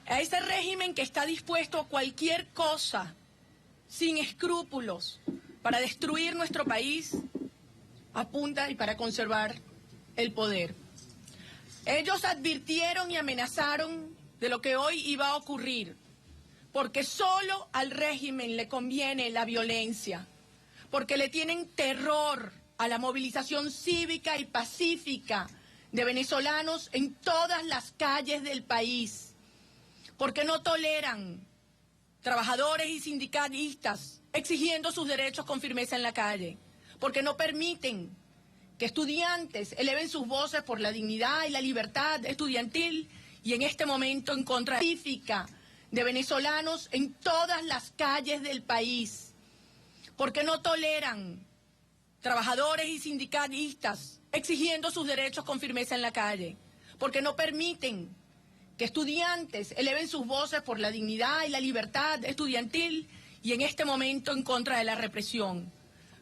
a ese régimen que está dispuesto a cualquier cosa, sin escrúpulos, para destruir nuestro país, apunta y para conservar el poder. Ellos advirtieron y amenazaron de lo que hoy iba a ocurrir, porque solo al régimen le conviene la violencia, porque le tienen terror a la movilización cívica y pacífica de venezolanos en todas las calles del país, porque no toleran trabajadores y sindicalistas exigiendo sus derechos con firmeza en la calle, porque no permiten que estudiantes eleven sus voces por la dignidad y la libertad estudiantil y en este momento en contra pacífica de venezolanos en todas las calles del país, porque no toleran trabajadores y sindicalistas exigiendo sus derechos con firmeza en la calle, porque no permiten que estudiantes eleven sus voces por la dignidad y la libertad estudiantil y en este momento en contra de la represión,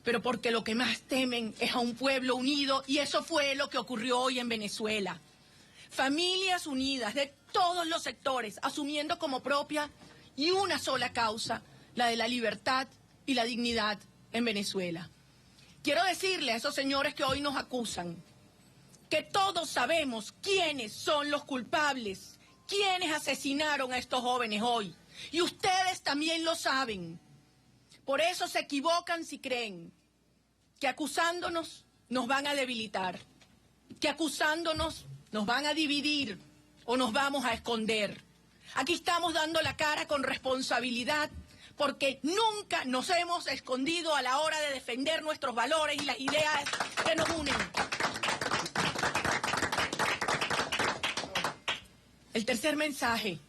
pero porque lo que más temen es a un pueblo unido, y eso fue lo que ocurrió hoy en Venezuela. Familias unidas de todos los sectores, asumiendo como propia y una sola causa, la de la libertad y la dignidad en Venezuela. Quiero decirle a esos señores que hoy nos acusan que todos sabemos quiénes son los culpables, quiénes asesinaron a estos jóvenes hoy, y ustedes también lo saben. Por eso se equivocan si creen que acusándonos nos van a debilitar, que acusándonos nos van a dividir o nos vamos a esconder. Aquí estamos dando la cara con responsabilidad porque nunca nos hemos escondido a la hora de defender nuestros valores y las ideas que nos unen. El tercer mensaje,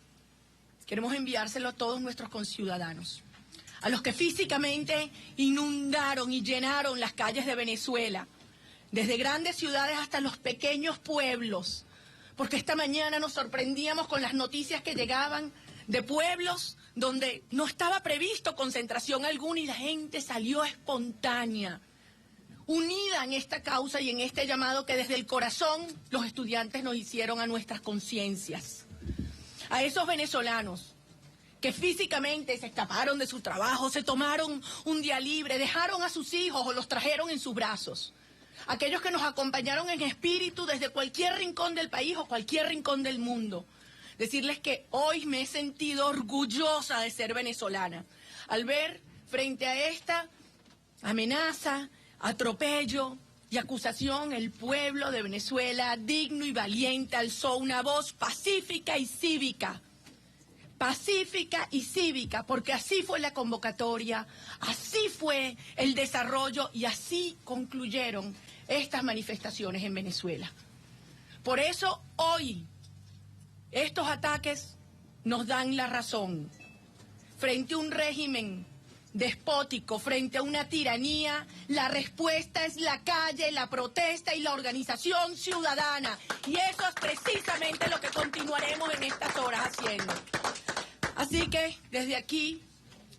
queremos enviárselo a todos nuestros conciudadanos, a los que físicamente inundaron y llenaron las calles de Venezuela, desde grandes ciudades hasta los pequeños pueblos, porque esta mañana nos sorprendíamos con las noticias que llegaban de pueblos donde no estaba previsto concentración alguna y la gente salió espontánea, unida en esta causa y en este llamado que desde el corazón los estudiantes nos hicieron a nuestras conciencias. A esos venezolanos que físicamente se escaparon de su trabajo, se tomaron un día libre, dejaron a sus hijos o los trajeron en sus brazos. Aquellos que nos acompañaron en espíritu desde cualquier rincón del país o cualquier rincón del mundo. Decirles que hoy me he sentido orgullosa de ser venezolana, al ver frente a esta amenaza, atropello y acusación, el pueblo de Venezuela, digno y valiente, alzó una voz pacífica y cívica. Pacífica y cívica, porque así fue la convocatoria, así fue el desarrollo y así concluyeron estas manifestaciones en Venezuela. Por eso hoy estos ataques nos dan la razón. Frente a un régimen despótico, frente a una tiranía, la respuesta es la calle, la protesta y la organización ciudadana. Y eso es precisamente lo que continuaremos en estas horas haciendo. Así que desde aquí,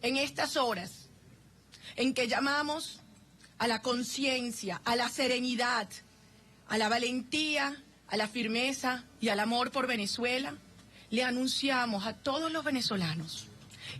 en estas horas, en que llamamos a la conciencia, a la serenidad, a la valentía, a la firmeza y al amor por Venezuela, le anunciamos a todos los venezolanos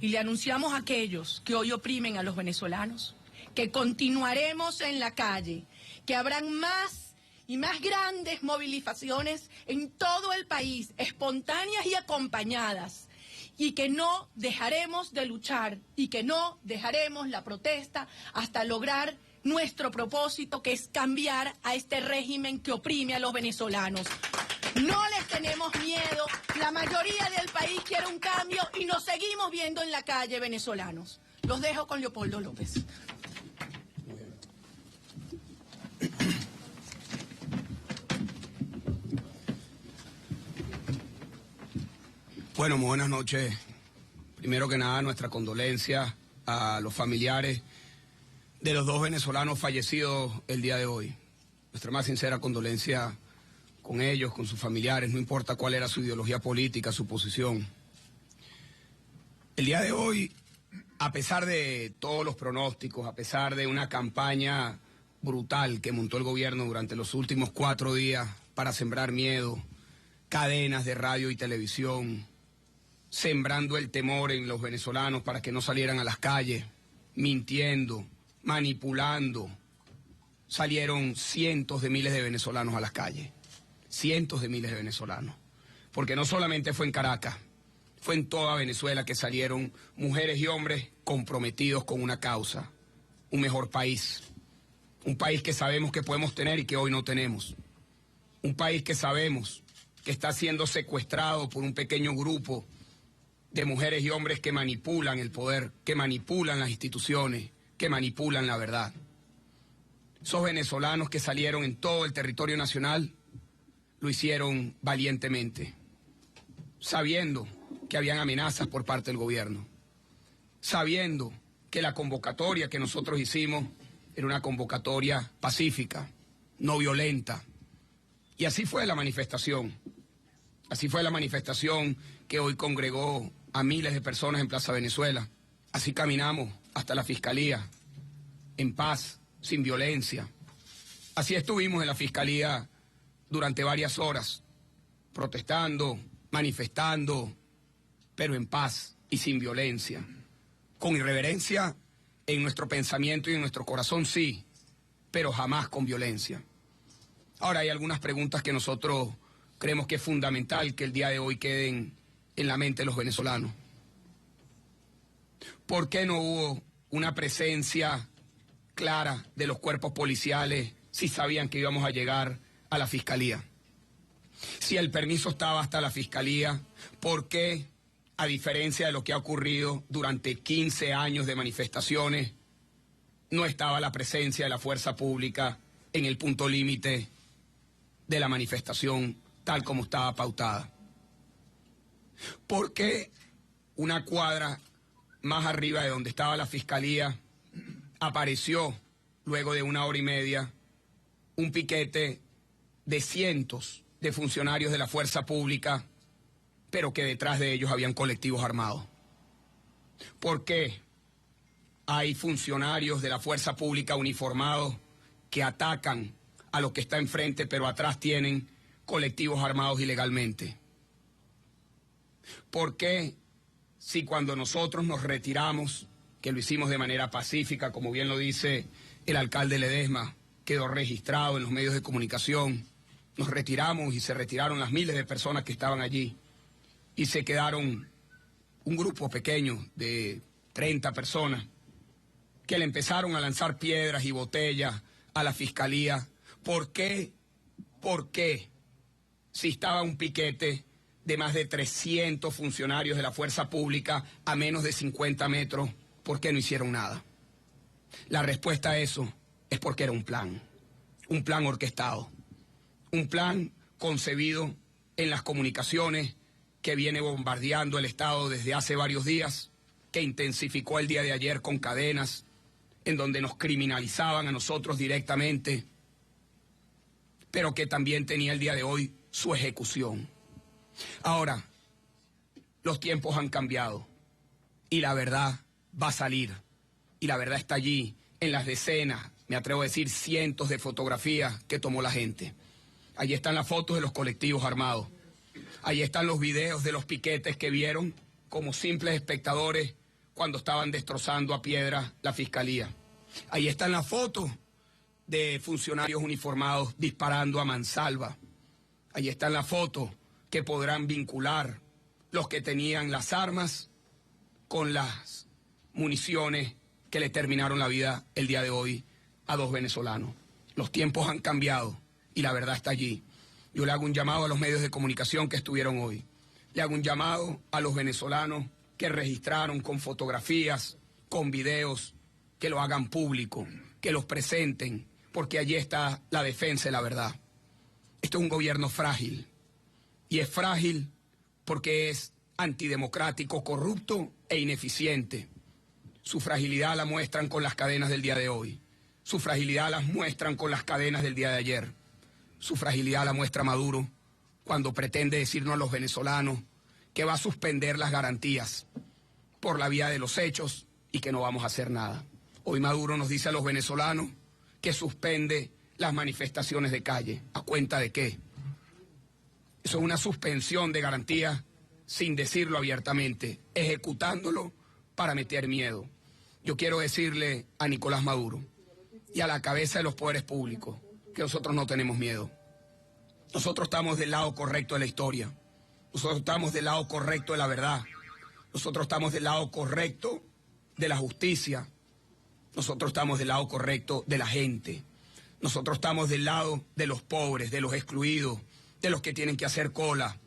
y le anunciamos a aquellos que hoy oprimen a los venezolanos que continuaremos en la calle, que habrán más y más grandes movilizaciones en todo el país, espontáneas y acompañadas, y que no dejaremos de luchar y que no dejaremos la protesta hasta lograr nuestro propósito, que es cambiar a este régimen que oprime a los venezolanos. No les tenemos miedo, la mayoría del país quiere un cambio y nos seguimos viendo en la calle venezolanos. Los dejo con Leopoldo López. Bueno, muy buenas noches. Primero que nada, nuestra condolencia a los familiares de los dos venezolanos fallecidos el día de hoy. Nuestra más sincera condolencia con ellos, con sus familiares, no importa cuál era su ideología política, su posición. El día de hoy, a pesar de todos los pronósticos, a pesar de una campaña brutal que montó el gobierno durante los últimos 4 días para sembrar miedo, cadenas de radio y televisión, sembrando el temor en los venezolanos para que no salieran a las calles, mintiendo, manipulando. Salieron cientos de miles de venezolanos a las calles, cientos de miles de venezolanos, porque no solamente fue en Caracas, fue en toda Venezuela que salieron mujeres y hombres comprometidos con una causa, un mejor país, un país que sabemos que podemos tener y que hoy no tenemos, un país que sabemos que está siendo secuestrado por un pequeño grupo de mujeres y hombres que manipulan el poder, que manipulan las instituciones, que manipulan la verdad. Esos venezolanos que salieron en todo el territorio nacional lo hicieron valientemente, sabiendo que habían amenazas por parte del gobierno, sabiendo que la convocatoria que nosotros hicimos era una convocatoria pacífica, no violenta. Y así fue la manifestación. Así fue la manifestación que hoy congregó a miles de personas en Plaza Venezuela. Así caminamos hasta la Fiscalía, en paz, sin violencia. Así estuvimos en la Fiscalía durante varias horas, protestando, manifestando, pero en paz y sin violencia. Con irreverencia en nuestro pensamiento y en nuestro corazón, sí, pero jamás con violencia. Ahora hay algunas preguntas que nosotros creemos que es fundamental que el día de hoy queden en la mente de los venezolanos. ¿Por qué no hubo una presencia clara de los cuerpos policiales si sabían que íbamos a llegar a la Fiscalía? Si el permiso estaba hasta la Fiscalía, ¿por qué, a diferencia de lo que ha ocurrido durante 15 años de manifestaciones, no estaba la presencia de la fuerza pública en el punto límite de la manifestación tal como estaba pautada? ¿Por qué una cuadra más arriba de donde estaba la Fiscalía apareció, luego de 1 hora y media, un piquete de cientos de funcionarios de la fuerza pública, pero que detrás de ellos habían colectivos armados? ¿Por qué hay funcionarios de la fuerza pública uniformados que atacan a los que está enfrente, pero atrás tienen colectivos armados ilegalmente? ¿Por qué, si cuando nosotros nos retiramos, que lo hicimos de manera pacífica, como bien lo dice el alcalde Ledesma, quedó registrado en los medios de comunicación, nos retiramos y se retiraron las miles de personas que estaban allí y se quedaron un grupo pequeño de 30 personas que le empezaron a lanzar piedras y botellas a la Fiscalía? ¿Por qué? ¿Por qué? Si estaba un piquete de más de 300 funcionarios de la fuerza pública a menos de 50 metros, ¿por qué no hicieron nada? La respuesta a eso es porque era un plan orquestado, un plan concebido en las comunicaciones que viene bombardeando el Estado desde hace varios días, que intensificó el día de ayer con cadenas, en donde nos criminalizaban a nosotros directamente, pero que también tenía el día de hoy su ejecución. Ahora, los tiempos han cambiado y la verdad va a salir, y la verdad está allí en las decenas, me atrevo a decir cientos de fotografías que tomó la gente. Allí están las fotos de los colectivos armados, allí están los videos de los piquetes que vieron como simples espectadores cuando estaban destrozando a piedra la Fiscalía. Ahí están las fotos de funcionarios uniformados disparando a mansalva. Ahí están las fotos que podrán vincular los que tenían las armas con las municiones que le terminaron la vida el día de hoy a 2 venezolanos. Los tiempos han cambiado y la verdad está allí. Yo le hago un llamado a los medios de comunicación que estuvieron hoy. Le hago un llamado a los venezolanos que registraron con fotografías, con videos, que lo hagan público, que los presenten, porque allí está la defensa de la verdad. Esto es un gobierno frágil, y es frágil porque es antidemocrático, corrupto e ineficiente. Su fragilidad la muestran con las cadenas del día de hoy, su fragilidad la muestran con las cadenas del día de ayer, su fragilidad la muestra Maduro cuando pretende decirnos a los venezolanos que va a suspender las garantías por la vía de los hechos y que no vamos a hacer nada. Hoy Maduro nos dice a los venezolanos que suspende las manifestaciones de calle. ¿A cuenta de qué? Eso es una suspensión de garantías sin decirlo abiertamente, ejecutándolo para meter miedo. Yo quiero decirle a Nicolás Maduro y a la cabeza de los poderes públicos que nosotros no tenemos miedo. Nosotros estamos del lado correcto de la historia. Nosotros estamos del lado correcto de la verdad. Nosotros estamos del lado correcto de la justicia. Nosotros estamos del lado correcto de la gente. Nosotros estamos del lado de los pobres, de los excluidos, de los que tienen que hacer cola,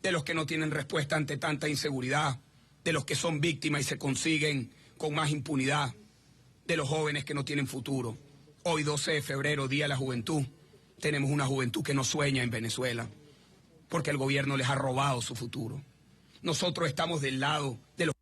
de los que no tienen respuesta ante tanta inseguridad, de los que son víctimas y se consiguen con más impunidad, de los jóvenes que no tienen futuro. Hoy, 12 de febrero, Día de la Juventud, tenemos una juventud que no sueña en Venezuela, porque el gobierno les ha robado su futuro. Nosotros estamos del lado de los...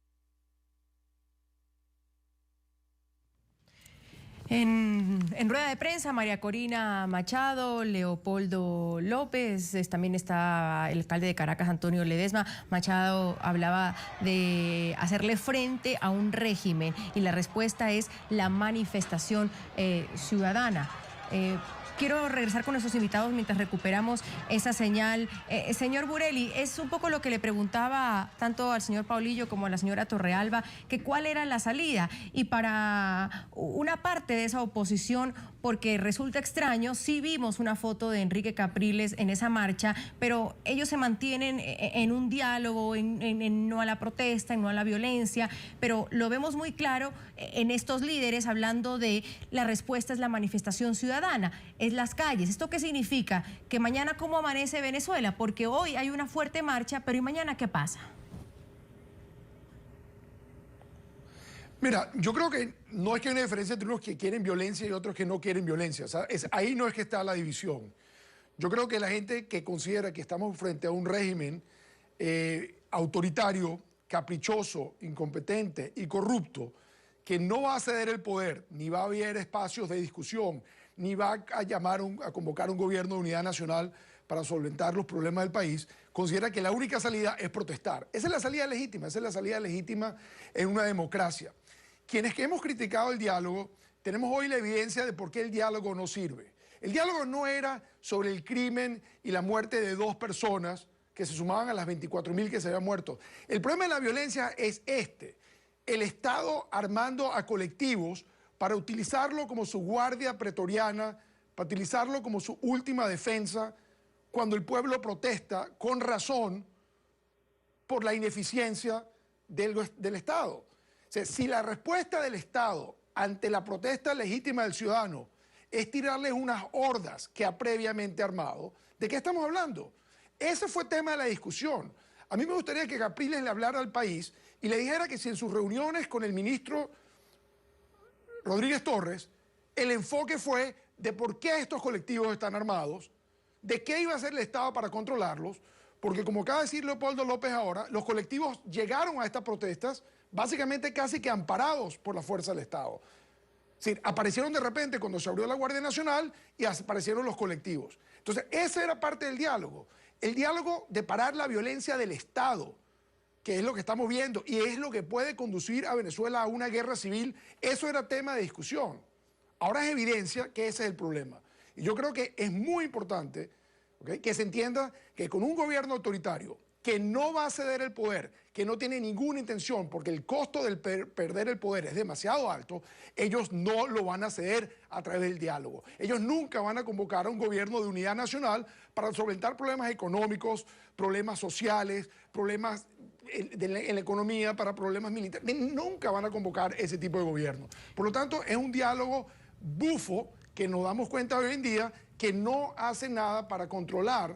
En rueda de prensa, María Corina Machado, Leopoldo López, también está el alcalde de Caracas, Antonio Ledesma. Machado hablaba de hacerle frente a un régimen y la respuesta es la manifestación ciudadana. Quiero regresar con nuestros invitados mientras recuperamos esa señal. Señor Burelli, es un poco lo que le preguntaba tanto al señor Paulillo como a la señora Torrealba, que cuál era la salida. Y para una parte de esa oposición, porque resulta extraño, sí vimos una foto de Enrique Capriles en esa marcha, pero ellos se mantienen en un diálogo, en no a la protesta, en no a la violencia, pero lo vemos muy claro en estos líderes hablando de la respuesta es la manifestación ciudadana, es las calles. ¿Esto qué significa? Que mañana cómo amanece Venezuela, porque hoy hay una fuerte marcha, pero ¿y mañana qué pasa? Mira, yo creo que no es que hay una diferencia entre unos que quieren violencia y otros que no quieren violencia. O sea, ahí no es que está la división. Yo creo que la gente que considera que estamos frente a un régimen autoritario, caprichoso, incompetente y corrupto, que no va a ceder el poder, ni va a haber espacios de discusión, ni va a convocar un gobierno de unidad nacional para solventar los problemas del país, considera que la única salida es protestar. Esa es la salida legítima, esa es la salida legítima en una democracia. Quienes que hemos criticado el diálogo, tenemos hoy la evidencia de por qué el diálogo no sirve. El diálogo no era sobre el crimen y la muerte de 2 personas que se sumaban a las 24.000 que se habían muerto. El problema de la violencia es el Estado armando a colectivos para utilizarlo como su guardia pretoriana, para utilizarlo como su última defensa, cuando el pueblo protesta con razón por la ineficiencia del Estado. O sea, si la respuesta del Estado ante la protesta legítima del ciudadano es tirarles unas hordas que ha previamente armado, ¿de qué estamos hablando? Ese fue tema de la discusión. A mí me gustaría que Capriles le hablara al país y le dijera que si en sus reuniones con el ministro Rodríguez Torres, el enfoque fue de por qué estos colectivos están armados, de qué iba a hacer el Estado para controlarlos, porque como acaba de decir Leopoldo López ahora, los colectivos llegaron a estas protestas básicamente casi que amparados por la fuerza del Estado. Es decir, aparecieron de repente cuando se abrió la Guardia Nacional y aparecieron los colectivos. Entonces, esa era parte del diálogo. El diálogo de parar la violencia del Estado, que es lo que estamos viendo y es lo que puede conducir a Venezuela a una guerra civil, eso era tema de discusión. Ahora es evidencia que ese es el problema. Y yo creo que es muy importante, ¿okay?, que se entienda que con un gobierno autoritario que no va a ceder el poder, que no tiene ninguna intención, porque el costo del perder el poder es demasiado alto, ellos no lo van a ceder a través del diálogo. Ellos nunca van a convocar a un gobierno de unidad nacional para solventar problemas económicos, problemas sociales, problemas en la economía, para problemas militares. Nunca van a convocar ese tipo de gobierno. Por lo tanto, es un diálogo bufo que nos damos cuenta hoy en día que no hace nada para controlar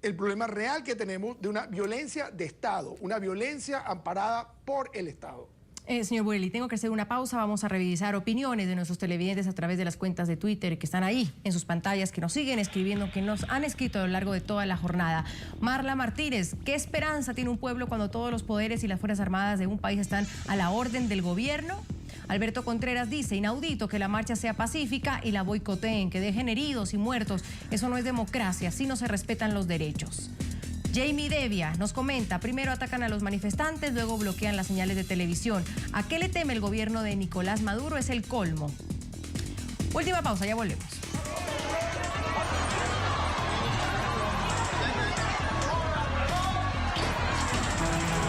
el problema real que tenemos de una violencia de Estado, una violencia amparada por el Estado. Señor Burelli, tengo que hacer una pausa. Vamos a revisar opiniones de nuestros televidentes a través de las cuentas de Twitter que están ahí en sus pantallas, que nos siguen escribiendo, que nos han escrito a lo largo de toda la jornada. Marla Martínez, ¿qué esperanza tiene un pueblo cuando todos los poderes y las Fuerzas Armadas de un país están a la orden del gobierno? Alberto Contreras dice, inaudito que la marcha sea pacífica y la boicoteen, que dejen heridos y muertos. Eso no es democracia, así no se respetan los derechos. Jamie Devia nos comenta, primero atacan a los manifestantes, luego bloquean las señales de televisión. ¿A qué le teme el gobierno de Nicolás Maduro? Es el colmo. Última pausa, ya volvemos.